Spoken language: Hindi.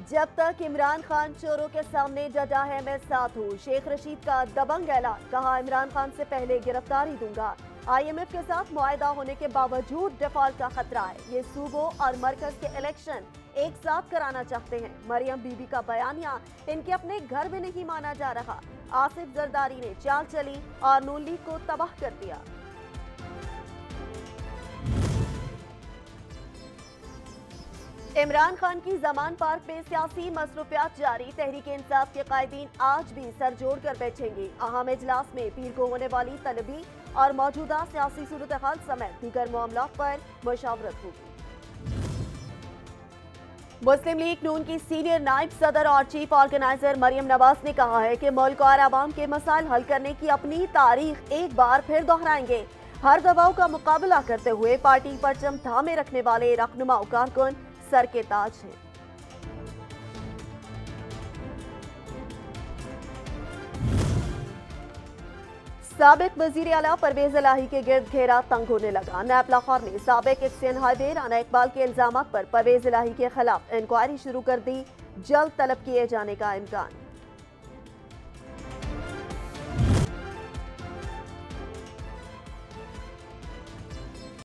जब तक इमरान खान चोरों के सामने डटा है मैं साथ हूँ। शेख रशीद का दबंग ऐलान, कहा इमरान खान से पहले गिरफ्तारी दूंगा। IMF के साथ मुआहदा होने के बावजूद डिफॉल्ट का खतरा है। ये सूबों और मरकज के इलेक्शन एक साथ कराना चाहते हैं। मरियम बीबी का बयानिया इनके अपने घर में नहीं माना जा रहा। आसिफ जरदारी ने चाल चली और नून लीग को तबाह कर दिया। इमरान खान की जमान पार्क में सियासी मसरूफियात जारी। तहरीक इंसाफ के कायदीन आज भी सर जोड़ कर बैठेंगे। अहम इजलास में पीर को होने वाली तलबी और मौजूदा सियासी सूरत हाल समेत दीगर मामलों पर मुशावरत होगी। मुस्लिम लीग नून की सीनियर नायब सदर और चीफ ऑर्गेनाइजर मरियम नवाज ने कहा है कि मुल्क और आवाम के मसाइल हल करने की अपनी तारीख एक बार फिर दोहराएंगे। हर दबाव का मुकाबला करते हुए पार्टी परचम थामे रखने वाले रहनुमा कारकुन सर के ताज हैं। साबिक वजीर आला परवेज इलाही के गिर्द घेरा तंग होने लगा। नैब लाहौर ने साबिक एक्सचेंज हाईवे राना इकबाल के इल्जामात पर परवेज इलाही के खिलाफ इंक्वायरी शुरू कर दी। जल्द तलब किए जाने का इम्कान।